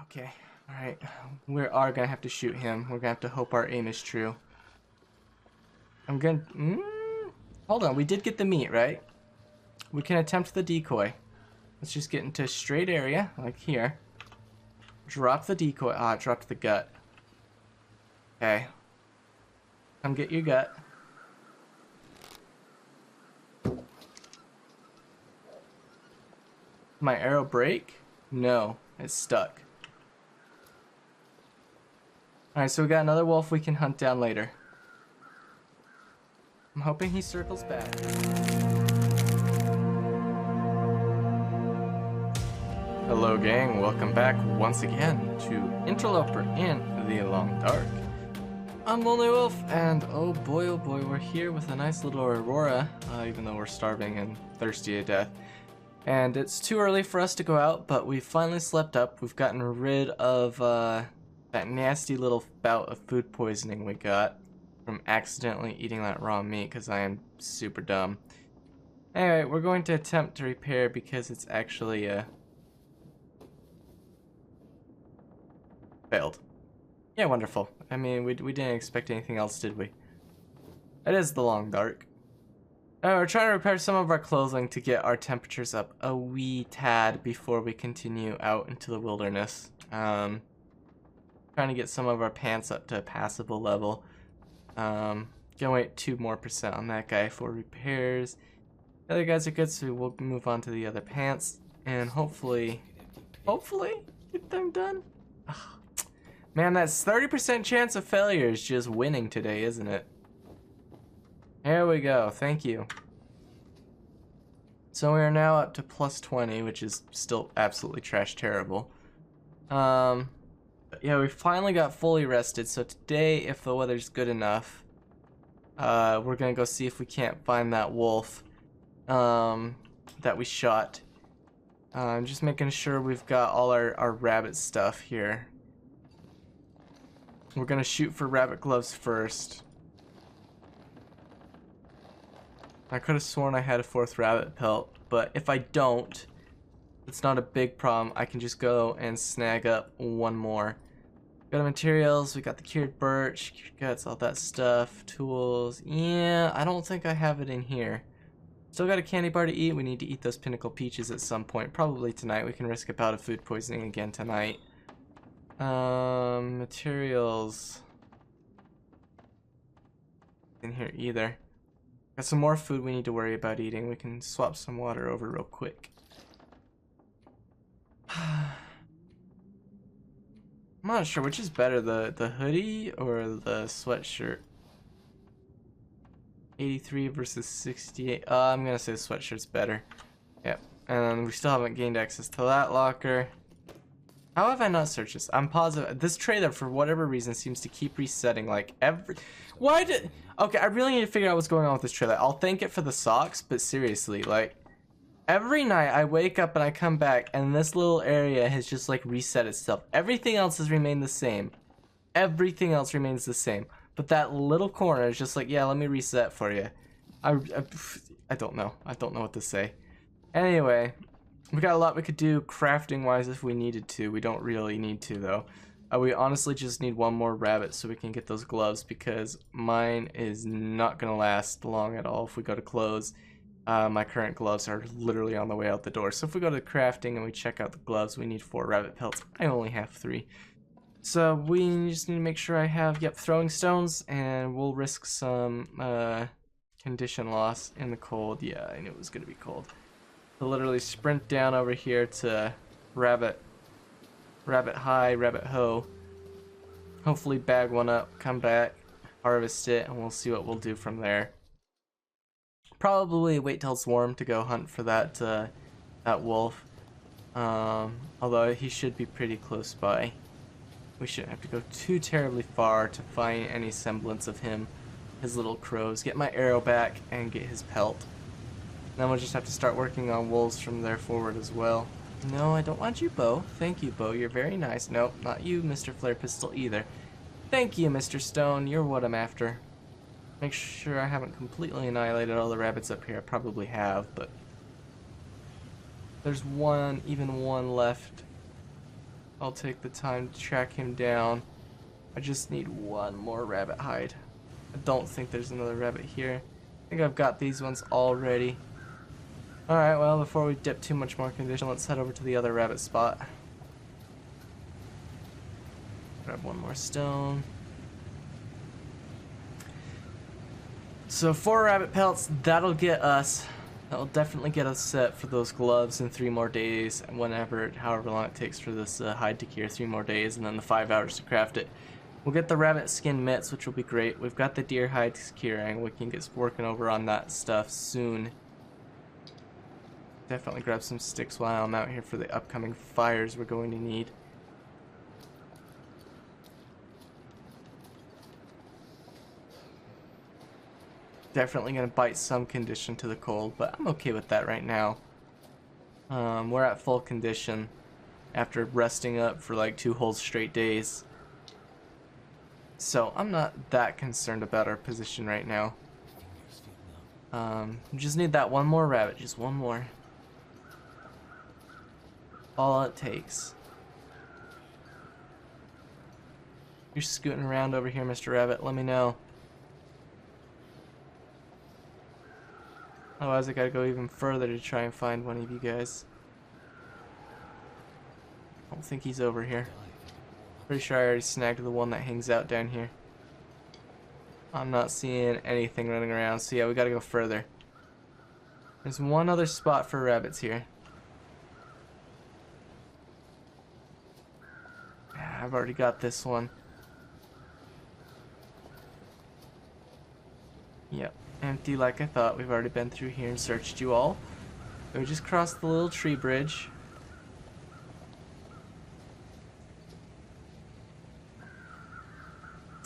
Okay, alright. We are gonna have to shoot him. We're gonna have to hope our aim is true. I'm gonna... hold on, we did get the meat, right? We can attempt the decoy. Let's just get into a straight area, like here. Drop the decoy. Ah, it dropped the gut. Okay. Come get your gut. My arrow break? No, it's stuck. Alright, so we got another wolf we can hunt down later. I'm hoping he circles back. Hello gang, welcome back once again to Interloper in the Long Dark. I'm Lonelywolf, and oh boy, we're here with a nice little aurora, even though we're starving and thirsty to death. And it's too early for us to go out, but we finally slept up. We've gotten rid of that nasty little bout of food poisoning we got from accidentally eating that raw meat, because I am super dumb. Anyway, we're going to attempt to repair because it's actually failed. Yeah, wonderful. I mean, we didn't expect anything else, did we? It is the Long Dark. We're trying to repair some of our clothing to get our temperatures up a wee tad before we continue out into the wilderness. Trying to get some of our pants up to a passable level. Gonna wait 2% more on that guy for repairs. The other guys are good, so we'll move on to the other pants and hopefully get them done. Ugh. Man, that's 30% chance of failure is just winning today, isn't it? Here we go, thank you. So we are now up to +20, which is still absolutely trash terrible. Yeah, we finally got fully rested, so today, if the weather's good enough, we're gonna go see if we can't find that wolf that we shot. Just making sure we've got all our rabbit stuff here. We're gonna shoot for rabbit gloves first. I could have sworn I had a 4th rabbit pelt, but if I don't, it's not a big problem. I can just go and snag up one more. Got the materials, we got the cured birch, cured guts, all that stuff, tools. Yeah, I don't think I have it in here. Still got a candy bar to eat. We need to eat those pinnacle peaches at some point, probably tonight. We can risk a bout of food poisoning again tonight. Materials. In here either. Got some more food we need to worry about eating. We can swap some water over real quick. I'm not sure which is better, the hoodie or the sweatshirt. 83 versus 68. I'm gonna say the sweatshirt's better. Yep. And we still haven't gained access to that locker. How have I not searched this? I'm positive this trailer, for whatever reason, seems to keep resetting like every... Why did... Okay, I really need to figure out what's going on with this trailer. I'll thank it for the socks, but seriously, like, every night I wake up and I come back and this little area has just like reset itself. Everything else has remained the same. Everything else remains the same. But that little corner is just like, yeah, let me reset for you. I don't know. I don't know what to say. Anyway, we got a lot we could do crafting wise if we needed to. We don't really need to though. We honestly just need one more rabbit so we can get those gloves, because mine is not gonna last long at all if we go to close. My current gloves are literally on the way out the door. So if we go to crafting and we check out the gloves, we need 4 rabbit pelts. I only have 3. So we just need to make sure I have, yep, throwing stones, and we'll risk some condition loss in the cold. Yeah, I knew it was gonna be cold. So literally sprint down over here to rabbit high, rabbit ho. Hopefully bag one up, come back, harvest it, and we'll see what we'll do from there. Probably wait till it's warm to go hunt for that wolf. Although he should be pretty close by. We shouldn't have to go too terribly far to find any semblance of him. His little crows. Get my arrow back and get his pelt. Then we'll just have to start working on wolves from there forward as well. No, I don't want you, Bo. Thank you, Bo. You're very nice. Nope, not you, Mr. Flare Pistol, either. Thank you, Mr. Stone. You're what I'm after. Make sure I haven't completely annihilated all the rabbits up here. I probably have, but... There's even one left I'll take the time to track him down. I just need one more rabbit hide. I don't think there's another rabbit here. I think I've got these ones already. Alright, well, before we dip too much more condition, let's head over to the other rabbit spot. Grab one more stone. So 4 rabbit pelts, that'll definitely get us set for those gloves in 3 more days, however long it takes for this hide to cure, 3 more days, and then the 5 hours to craft it. We'll get the rabbit skin mitts, which will be great. We've got the deer hide curing. We can get working over on that stuff soon. Definitely grab some sticks while I'm out here for the upcoming fires we're going to need. Definitely gonna bite some condition to the cold, but I'm okay with that right now. We're at full condition after resting up for like 2 whole straight days. So I'm not that concerned about our position right now. Just need that one more rabbit, just one more. All it takes. You're scooting around over here, Mr. Rabbit, let me know. Otherwise I gotta go even further to try and find one of you guys. I don't think he's over here. Pretty sure I already snagged the one that hangs out down here. I'm not seeing anything running around, so yeah, we gotta go further. There's one other spot for rabbits here. Yeah, I've already got this one. Yep, empty like I thought. We've already been through here and searched you all. So we just crossed the little tree bridge.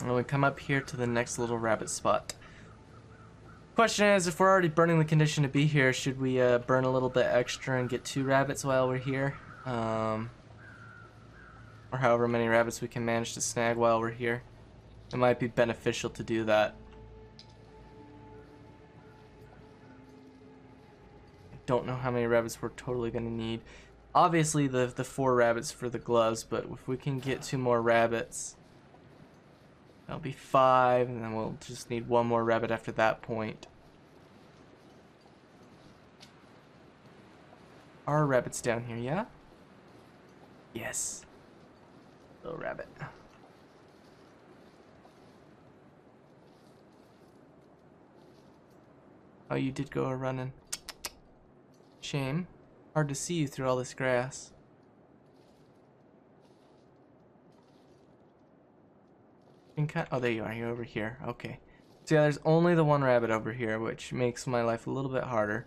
And we come up here to the next little rabbit spot. Question is, if we're already burning the condition to be here, should we burn a little bit extra and get 2 rabbits while we're here? Or however many rabbits we can manage to snag while we're here. It might be beneficial to do that. I don't know how many rabbits we're totally going to need. Obviously the 4 rabbits for the gloves, but if we can get 2 more rabbits, that'll be 5, and then we'll just need 1 more rabbit after that point. Are rabbits down here, yeah? Yes. Little rabbit. Oh, you did go a-running. Shame. Hard to see you through all this grass. Oh, there you are. You're over here. Okay. So yeah, there's only the 1 rabbit over here, which makes my life a little bit harder.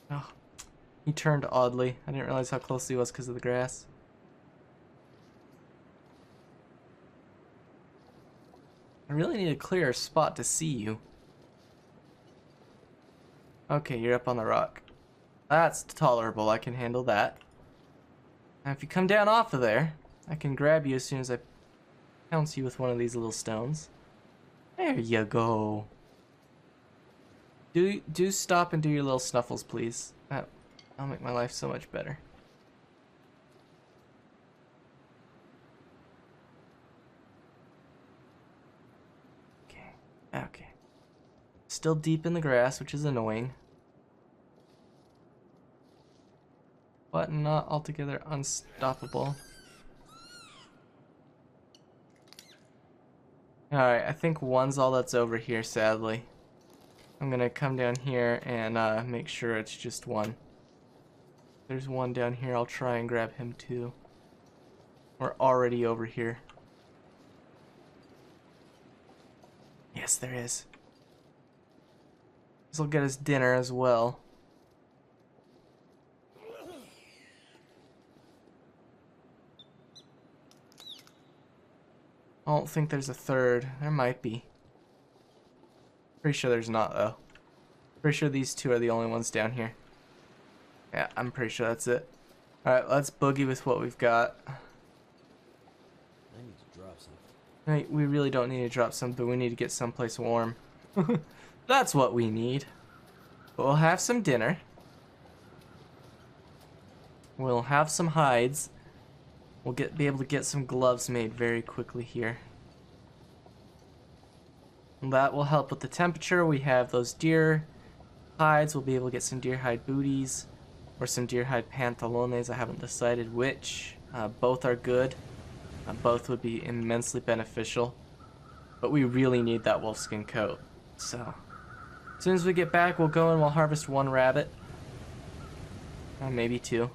Oh, he turned oddly. I didn't realize how close he was because of the grass. I really need a clearer spot to see you. Okay, you're up on the rock. That's tolerable. I can handle that. Now if you come down off of there, I can grab you as soon as I pounce you with one of these little stones. There you go. Do stop and do your little snuffles, please. That'll make my life so much better. Okay. Still deep in the grass, which is annoying. But not altogether unstoppable. Alright, I think 1's all that's over here, sadly. I'm gonna come down here and make sure it's just 1. There's 1 down here, I'll try and grab him too. We're already over here. Yes, there is. This will get us dinner as well. I don't think there's a 3rd. There might be. Pretty sure there's not, though. Pretty sure these 2 are the only ones down here. Yeah, I'm pretty sure that's it. Alright, let's boogie with what we've got. I need to drop something. Right, we really don't need to drop something. We need to get someplace warm. That's what we need. But we'll have some dinner. We'll have some hides. We'll be able to get some gloves made very quickly here. And that will help with the temperature. We have those deer hides. We'll be able to get some deer hide booties or some deer hide pantalones. I haven't decided which. Both are good. Both would be immensely beneficial. But we really need that wolfskin coat. So as soon as we get back, we'll go and we'll harvest one rabbit. Maybe two.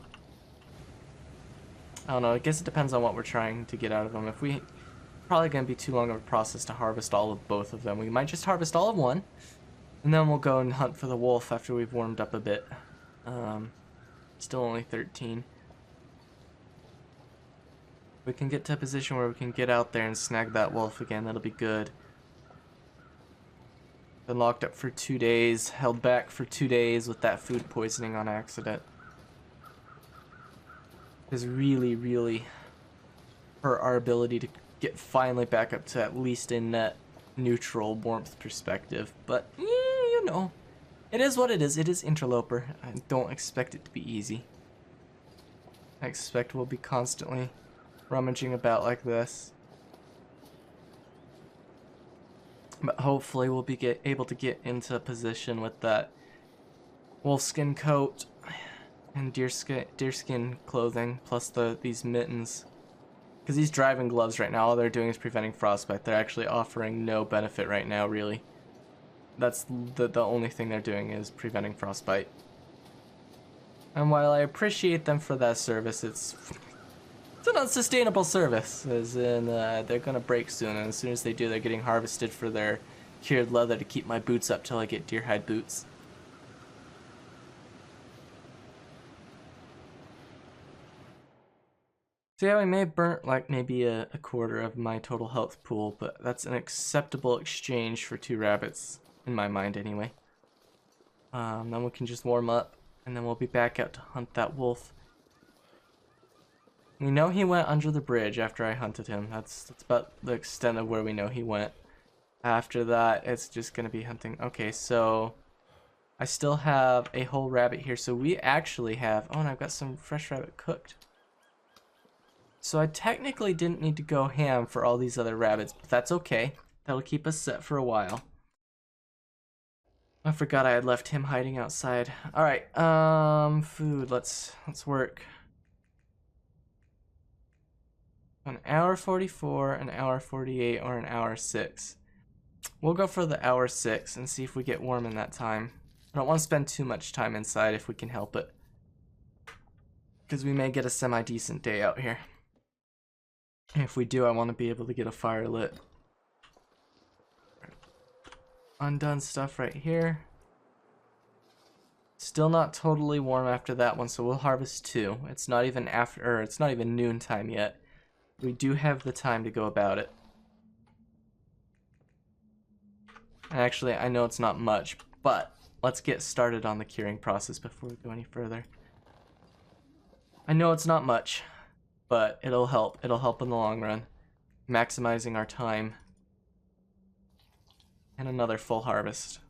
I don't know, I guess it depends on what we're trying to get out of them. If we, probably going to be too long of a process to harvest all of both of them. We might just harvest all of one, and then we'll go and hunt for the wolf after we've warmed up a bit. Still only 13. We can get to a position where we can get out there and snag that wolf again. That'll be good. Been locked up for 2 days, held back for 2 days with that food poisoning on accident. Is really, really hurt our ability to get finally back up to at least a net neutral warmth perspective. But, yeah, you know, it is what it is. It is Interloper. I don't expect it to be easy. I expect we'll be constantly rummaging about like this. But hopefully we'll be able to get into a position with that wolfskin coat and deerskin clothing, plus these mittens. Because these driving gloves right now, all they're doing is preventing frostbite. They're actually offering no benefit right now, really. That's the only thing they're doing is preventing frostbite. And while I appreciate them for that service, it's an unsustainable service. As in, they're gonna break soon, and as soon as they do, they're getting harvested for their cured leather to keep my boots up till I get deer hide boots. So yeah, we may have burnt like maybe a quarter of my total health pool, but that's an acceptable exchange for 2 rabbits, in my mind anyway. Then we can just warm up, and then we'll be back out to hunt that wolf. We know he went under the bridge after I hunted him. That's about the extent of where we know he went. After that, it's just going to be hunting. Okay, so I still have a whole rabbit here. So we actually have... Oh, and I've got some fresh rabbit cooked. So I technically didn't need to go ham for all these other rabbits, but that's okay. That'll keep us set for a while. I forgot I had left him hiding outside. All right, food. Let's work. An hour 44, an hour 48, or an hour 6. We'll go for the hour 6 and see if we get warm in that time. I don't want to spend too much time inside if we can help it, because we may get a semi-decent day out here. If we do, I want to be able to get a fire lit. Undone stuff right here. Still not totally warm after that one, so we'll harvest 2. It's not even it's not even noontime yet. We do have the time to go about it. Actually, I know it's not much, but let's get started on the curing process before we go any further. I know it's not much, but it'll help. It'll help in the long run. Maximizing our time. And another full harvest.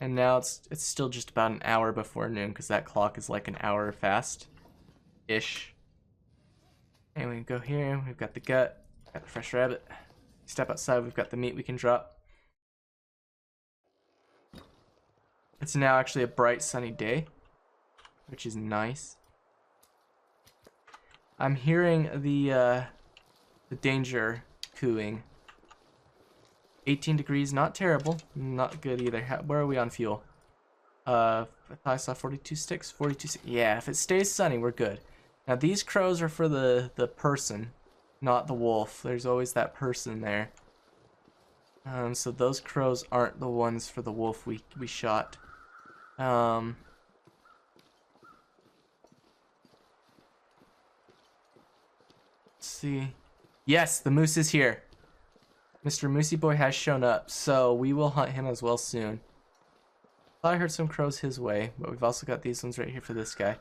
And now it's still just about an hour before noon, because that clock is like an hour fast-ish. And we can go here, we've got the gut, got the fresh rabbit. Step outside, we've got the meat we can drop. It's now actually a bright sunny day, which is nice. I'm hearing the danger cooing. 18 degrees, not terrible, not good either. Where are we on fuel? I thought I saw 42 sticks, 42 sticks. Yeah, if it stays sunny, we're good. Now these crows are for the person, not the wolf. There's always that person there. So those crows aren't the ones for the wolf we shot. Let's see. Yes, the moose is here. Mr. Moosey Boy has shown up, so we will hunt him as well soon. Thought I heard some crows his way, but we've also got these ones right here for this guy.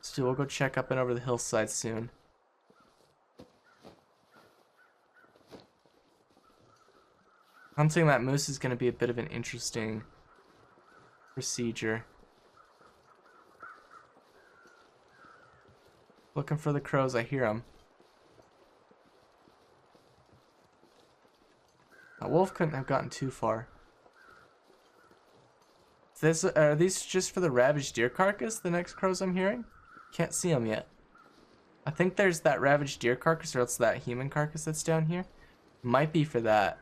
So we'll go check up and over the hillside soon. Hunting that moose is going to be a bit of an interesting procedure. Looking for the crows, I hear them. A wolf couldn't have gotten too far. Are these just for the ravaged deer carcass, the next crows I'm hearing? Can't see them yet. I think there's that ravaged deer carcass, or else that human carcass that's down here. Might be for that.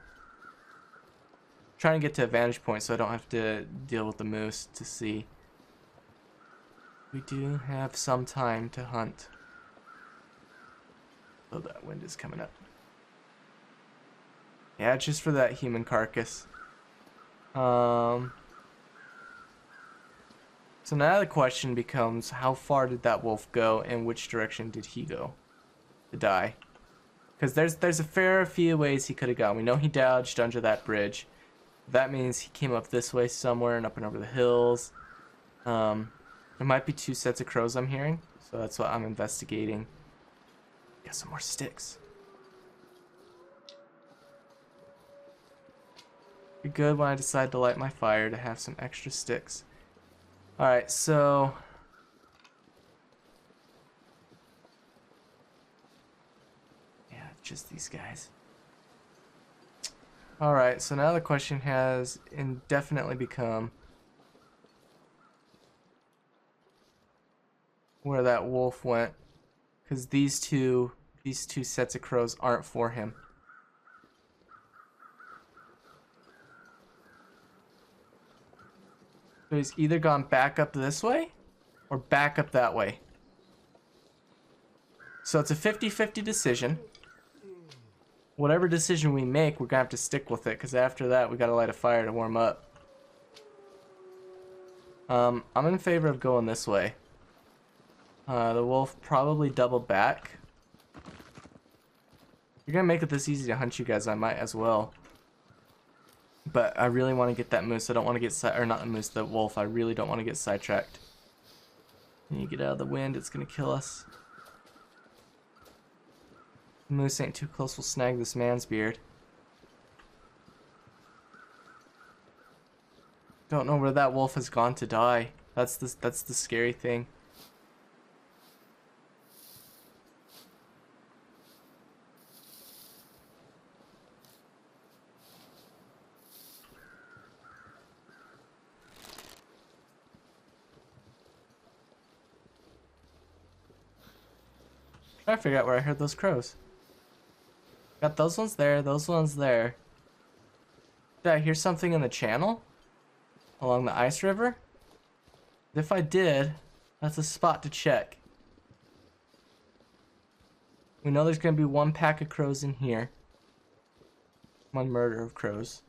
Trying to get to a vantage point so I don't have to deal with the moose to see. We do have some time to hunt. Oh, that wind is coming up. Yeah, just for that human carcass. So now the question becomes, how far did that wolf go and which direction did he go to die? Because there's a fair few ways he could have gone. We know he dodged under that bridge. That means he came up this way somewhere and up and over the hills. There might be 2 sets of crows I'm hearing, so that's what I'm investigating. Got some more sticks. Be good when I decide to light my fire to have some extra sticks. Alright, so yeah, just these guys. Alright, so now the question has indefinitely become where that wolf went, because these two sets of crows aren't for him. So he's either gone back up this way or back up that way. So it's a 50-50 decision. Whatever decision we make, we're gonna have to stick with it, because after that we gotta light a fire to warm up. I'm in favor of going this way. The wolf probably doubled back. You're gonna make it this easy to hunt you guys, I might as well. But I really want to get that moose. I don't want to get or not the moose, the wolf. I really don't want to get sidetracked. When you get out of the wind, it's gonna kill us. The moose ain't too close, we'll snag this man's beard. Don't know where that wolf has gone to die. That's the scary thing. Trying to figure out where I heard those crows. Got those ones there, those ones there. Did I hear something in the channel? Along the ice river? If I did, that's a spot to check. We know there's going to be 1 pack of crows in here. 1 murder of crows.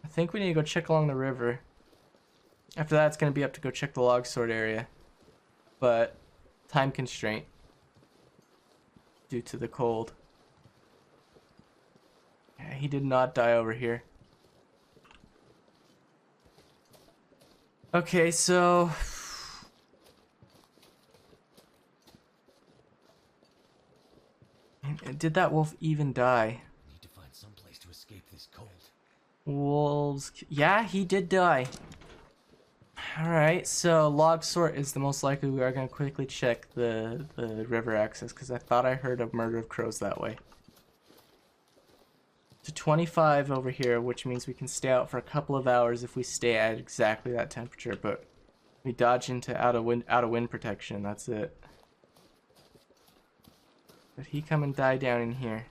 I think we need to go check along the river. After that, it's going to be up to go check the log sort area. But time constraint due to the cold. Yeah, he did not die over here. Okay, so did that wolf even die? Need to find some place to escape this cold. Wolves, yeah, he did die. Alright, so log sort is the most likely. We are going to quickly check the river access, because I thought I heard a murder of crows that way. To 25 over here, which means we can stay out for a couple of hours if we stay at exactly that temperature, but we dodge into out of wind protection, that's it. Did he come and die down in here?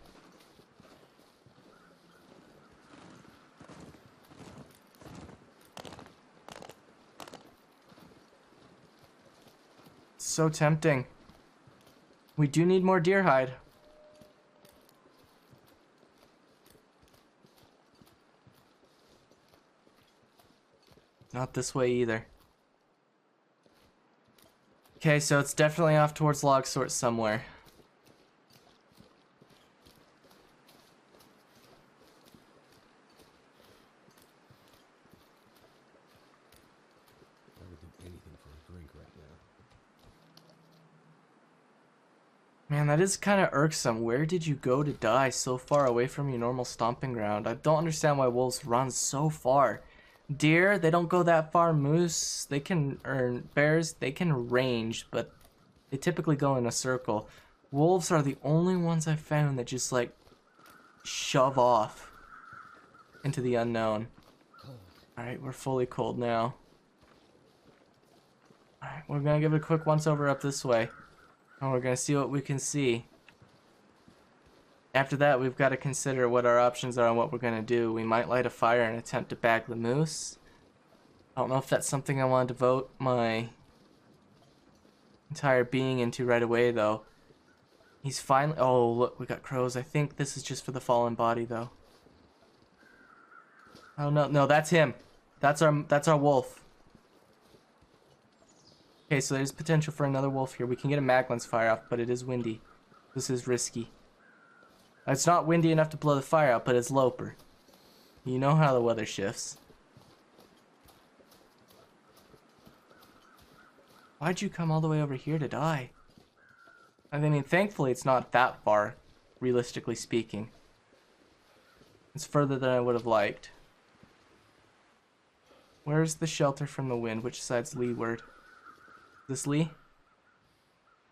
So tempting. We do need more deer hide. Not this way either. Okay, so it's definitely off towards log sort somewhere. I would do anything for a drink right now. Man, that is kind of irksome. Where did you go to die so far away from your normal stomping ground? I don't understand why wolves run so far. Deer, they don't go that far. Moose, they can, or bears, they can range, but they typically go in a circle. Wolves are the only ones I've found that just like shove off into the unknown. Alright, we're fully cold now. Alright, we're gonna give it a quick once over up this way. And we're gonna see what we can see. After that, we've got to consider what our options are and what we're gonna do. We might light a fire and attempt to bag the moose. I don't know if that's something I want to devote my entire being into right away, though. He's finally... Oh, look, we got crows. I think this is just for the fallen body, though. Oh, no. No, that's him. That's our wolf. Okay, so there's potential for another wolf here. We can get a mag lens fire off, but it is windy. This is risky. It's not windy enough to blow the fire out, but it's Loper. You know how the weather shifts. Why'd you come all the way over here to die? I mean, thankfully it's not that far, realistically speaking. It's further than I would have liked. Where's the shelter from the wind? Which side's leeward? Is this lee?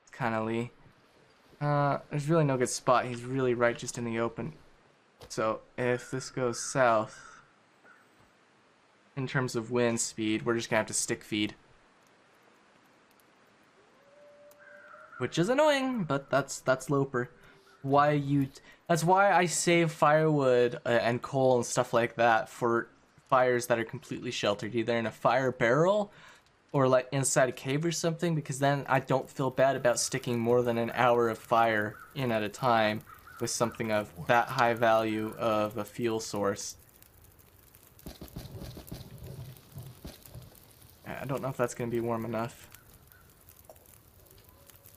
It's kind of lee. There's really no good spot. He's really right just in the open. So if this goes south, in terms of wind speed, we're just gonna have to stick feed. Which is annoying, but that's Loper. That's why I save firewood and coal and stuff like that for fires that are completely sheltered, either in a fire barrel or like inside a cave or something, because then I don't feel bad about sticking more than an hour of fire in at a time with something of that high value of a fuel source. I don't know if that's going to be warm enough.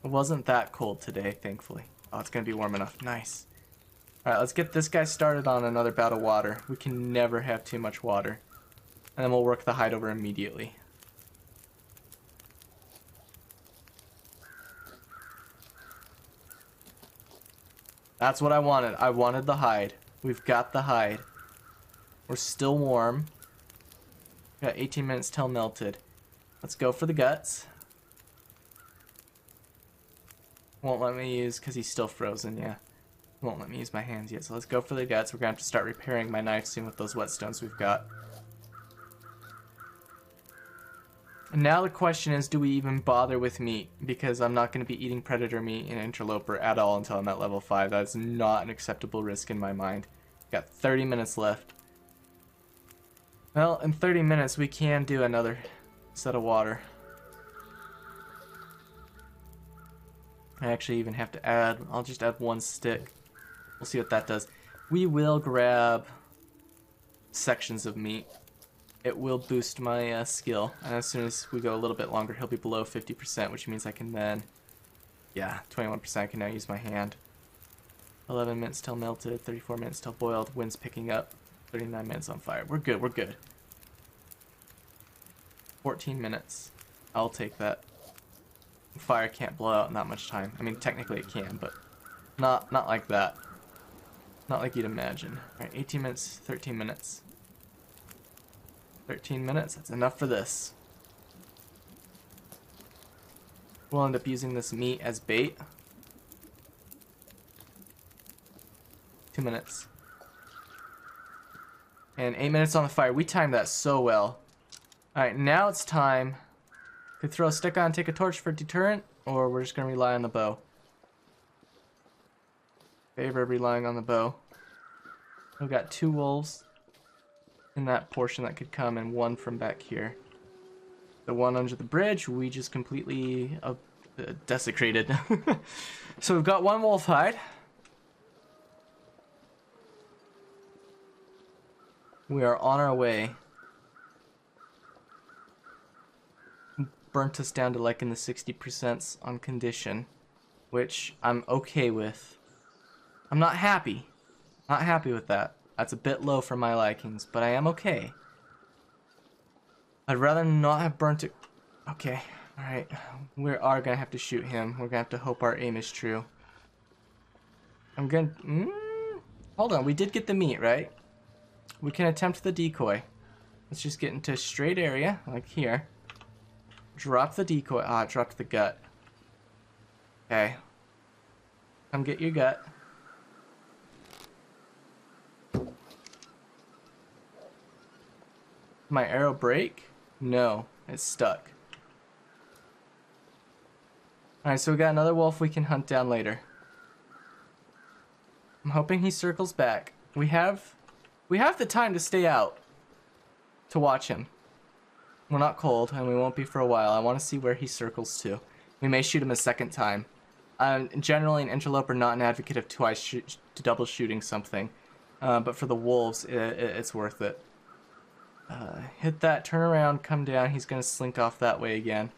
It wasn't that cold today, thankfully. Oh, it's going to be warm enough. Nice. Alright, let's get this guy started on another bout of water. We can never have too much water. And then we'll work the hide over immediately. That's what I wanted. I wanted the hide. We've got the hide. We're still warm. We got 18 minutes till melted. Let's go for the guts. Won't let me use, because he's still frozen, yeah. Won't let me use my hands yet, so let's go for the guts. We're going to have to start repairing my knife soon with those whetstones we've got. And now the question is, do we even bother with meat? Because I'm not going to be eating predator meat in Interloper at all until I'm at level 5. That's not an acceptable risk in my mind. Got 30 minutes left. Well, in 30 minutes we can do another set of water. I actually even have to add, I'll just add one stick. We'll see what that does. We will grab sections of meat. It will boost my skill. And as soon as we go a little bit longer, he'll be below 50%, which means I can then, yeah, 21% I can now use my hand. 11 minutes till melted, 34 minutes till boiled, wind's picking up, 39 minutes on fire. We're good, we're good. 14 minutes. I'll take that. Fire can't blow out in that much time. I mean, technically it can, but not like that. Not like you'd imagine. Alright, 18 minutes, 13 minutes. 13 minutes, that's enough for this. We'll end up using this meat as bait. 2 minutes. And 8 minutes on the fire. We timed that so well. Alright, now it's time. Could throw a stick on, take a torch for deterrent, or we're just going to rely on the bow. Favor relying on the bow. We've got 2 wolves in that portion that could come, and 1 from back here. The one under the bridge, we just completely desecrated. So we've got 1 wolf hide. We are on our way. Burnt us down to like in the 60% on condition, which I'm okay with. I'm not happy. Not happy with that. That's a bit low for my likings, but I am okay. I'd rather not have burnt it. Okay, alright. We are gonna have to shoot him. We're gonna have to hope our aim is true. I'm gonna... Hold on, we did get the meat, right? We can attempt the decoy. Let's just get into a straight area, like here. Drop the decoy. Ah, it dropped the gut. Okay. Come get your gut. My arrow break? No, it's stuck. Alright, so we got another wolf we can hunt down later. I'm hoping he circles back. We have the time to stay out to watch him. We're not cold, and we won't be for a while. I want to see where he circles to. We may shoot him a second time. I'm generally an interloper, not an advocate of double shooting something. But for the wolves, it's worth it. Hit that, turn around, come down. He's going to slink off that way again.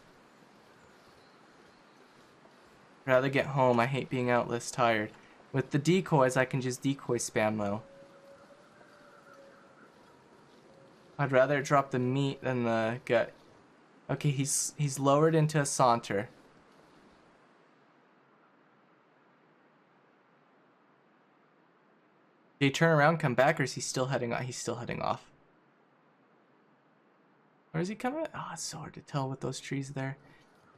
Rather get home. I hate being out this tired. With the decoys, I can just decoy spam though. I'd rather drop the meat than the gut. Okay, he's lowered into a saunter. Did he turn around, come back, or is he still heading off? He's still heading off. Where is he coming? Oh, it's so hard to tell with those trees there.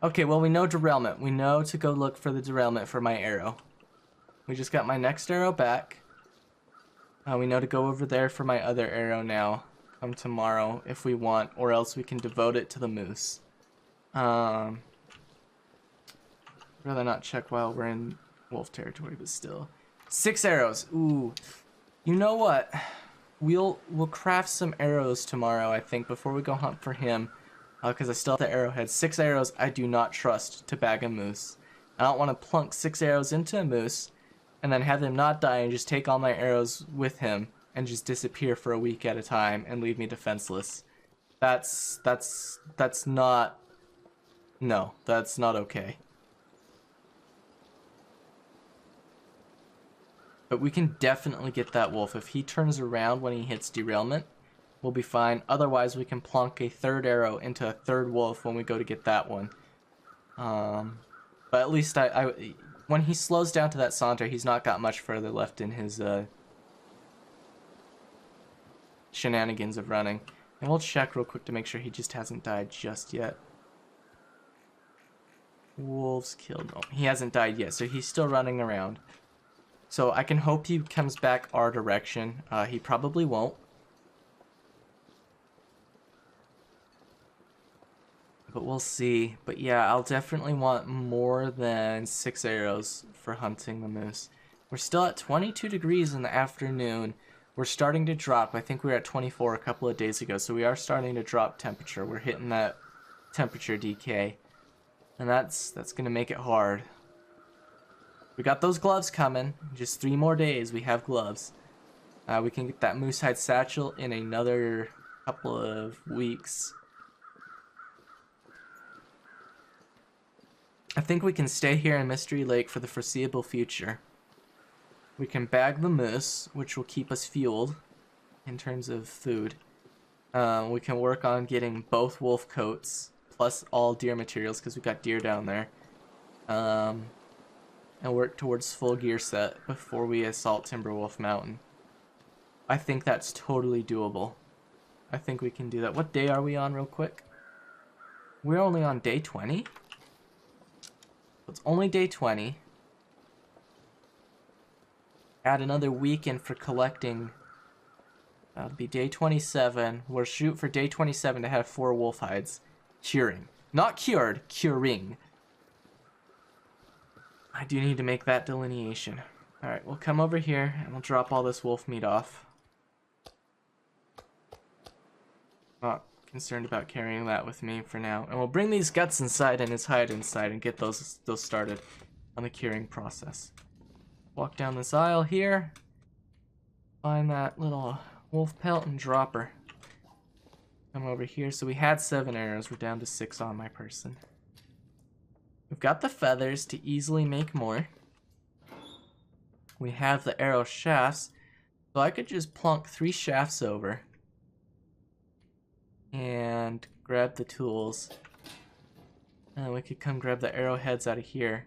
Okay, well, we know derailment. We know to go look for the derailment for my arrow. We just got my next arrow back. We know to go over there for my other arrow now. Come tomorrow if we want, or else we can devote it to the moose. Rather not check while we're in wolf territory, but still. 6 arrows. Ooh. You know what? We'll craft some arrows tomorrow, I think, before we go hunt for him. Because I still have the arrowhead. 6 arrows I do not trust to bag a moose. I don't want to plunk 6 arrows into a moose and then have him not die and just take all my arrows with him and just disappear for a week at a time and leave me defenseless. That's not... No, that's not okay. But we can definitely get that wolf. If he turns around when he hits derailment, we'll be fine. Otherwise, we can plonk a 3rd arrow into a 3rd wolf when we go to get that one. But at least when he slows down to that saunter, he's not got much further left in his shenanigans of running. And we'll check real quick to make sure he just hasn't died just yet. Wolves killed. No, he hasn't died yet, so he's still running around. So I can hope he comes back our direction. He probably won't. But we'll see. But yeah, I'll definitely want more than 6 arrows for hunting the moose. We're still at 22 degrees in the afternoon. We're starting to drop. I think we were at 24 a couple of days ago. So we are starting to drop temperature. We're hitting that temperature decay. And that's going to make it hard. We got those gloves coming. Just 3 more days, we have gloves. We can get that moose hide satchel in another couple of weeks. I think we can stay here in Mystery Lake for the foreseeable future. We can bag the moose, which will keep us fueled in terms of food. We can work on getting both wolf coats, plus all deer materials, because we got deer down there. And work towards full gear set before we assault Timberwolf Mountain. I think that's totally doable. I think we can do that. What day are we on real quick? We're only on day 20? It's only day 20. Add another weekend for collecting. That'll be day 27. We'll shoot for day 27 to have 4 wolf hides. Curing. Not cured, curing. I do need to make that delineation. Alright, we'll come over here and we'll drop all this wolf meat off. Not concerned about carrying that with me for now. And we'll bring these guts inside and his hide inside and get those started on the curing process. Walk down this aisle here. Find that little wolf pelt and drop her. Come over here. So we had 7 arrows. We're down to 6 on my person. We've got the feathers to easily make more. We have the arrow shafts. So I could just plunk 3 shafts over. And grab the tools. And we could come grab the arrowheads out of here.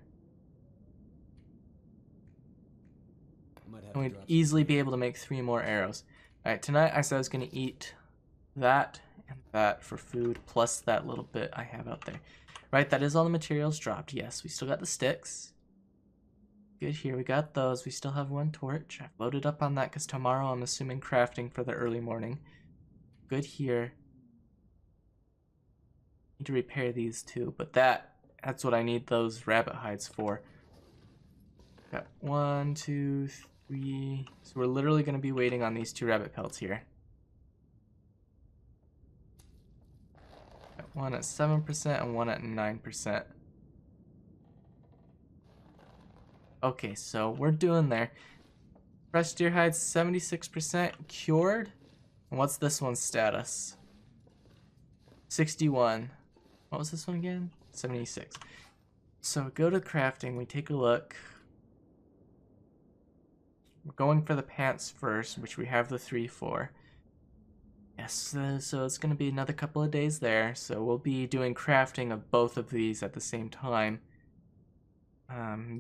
And we'd easily be able to make 3 more arrows. Alright, tonight I said I was going to eat that and that for food, plus that little bit I have out there. Right, that is all the materials dropped. Yes, we still got the sticks. Good here, we got those. We still have one torch. I've loaded up on that because tomorrow I'm assuming crafting for the early morning. Good here. Need to repair these too, but that's what I need those rabbit hides for. Got 1, 2, 3. So we're literally going to be waiting on these 2 rabbit pelts here. Got one at 7% and one at 9%. Okay, so we're doing there. Fresh deer hides 76% cured. And what's this one's status? 61. What was this one again? 76. So go to crafting, we take a look. We're going for the pants first, which we have the 3 for. Yes, so it's going to be another couple of days there. So we'll be doing crafting of both of these at the same time.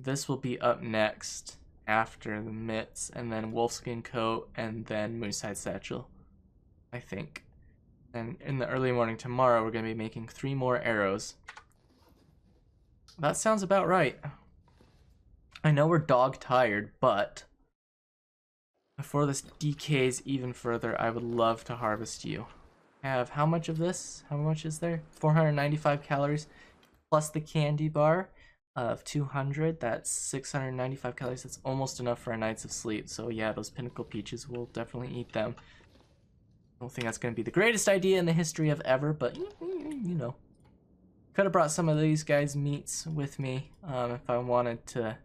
This will be up next after the mitts, and then wolfskin coat, and then moosehide satchel, I think. And in the early morning tomorrow, we're going to be making 3 more arrows. That sounds about right. I know we're dog tired, but before this decays even further, I would love to harvest you. Have how much of this? How much is there? 495 calories plus the candy bar of 200. That's 695 calories. That's almost enough for a night's of sleep. So yeah, those pinnacle peaches, we'll definitely eat them. I don't think that's going to be the greatest idea in the history of ever, but you know. Could have brought some of these guys' meats with me if I wanted to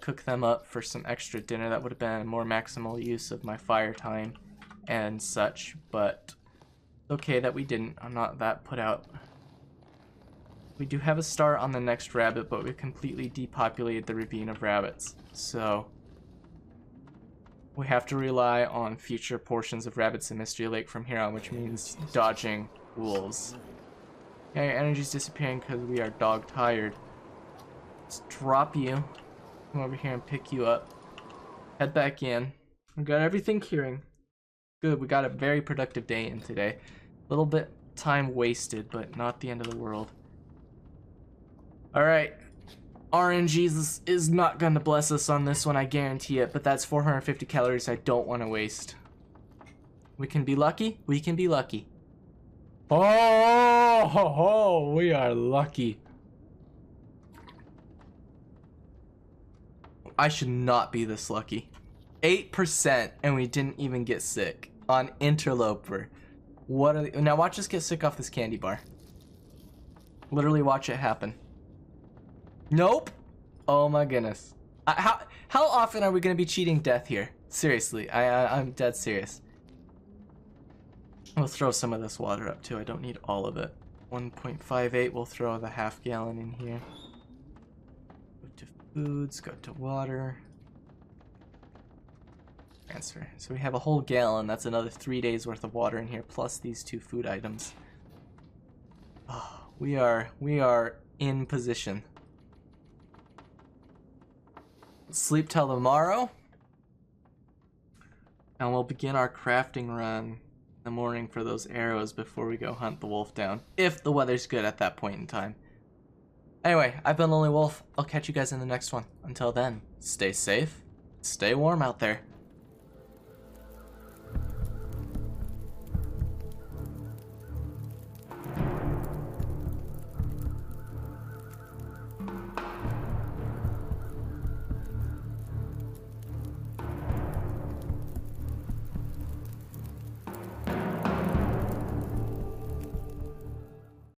cook them up for some extra dinner. That would have been a more maximal use of my fire time and such, but okay that we didn't. I'm not that put out. We do have a start on the next rabbit, but we completely depopulated the ravine of rabbits, so we have to rely on future portions of rabbits in Mystery Lake from here on, which means dodging wolves. Yeah, your energy's disappearing because we are dog tired. Let's drop you. Come over here and pick you up. Head back in. We got everything curing. Good, we got a very productive day in today. A little bit time wasted, but not the end of the world. Alright. RNG is not going to bless us on this one, I guarantee it, but that's 450 calories I don't want to waste. We can be lucky? We can be lucky. Oh, ho, ho, we are lucky. I should not be this lucky. 8% and we didn't even get sick on Interloper. What are now watch us get sick off this candy bar. Literally watch it happen. Nope. Oh my goodness. How often are we going to be cheating death here? Seriously, I'm dead serious. We'll throw some of this water up too. I don't need all of it. 1.58. We'll throw the half gallon in here. Go to foods. Go to water. Transfer. So we have a whole gallon. That's another 3 days worth of water in here, plus these 2 food items. Oh, we are in position. Sleep till tomorrow, and we'll begin our crafting run in the morning for those arrows before we go hunt the wolf down, if the weather's good at that point in time. Anyway, I've been Lonelywolf. I'll catch you guys in the next one. Until then, stay safe, stay warm out there.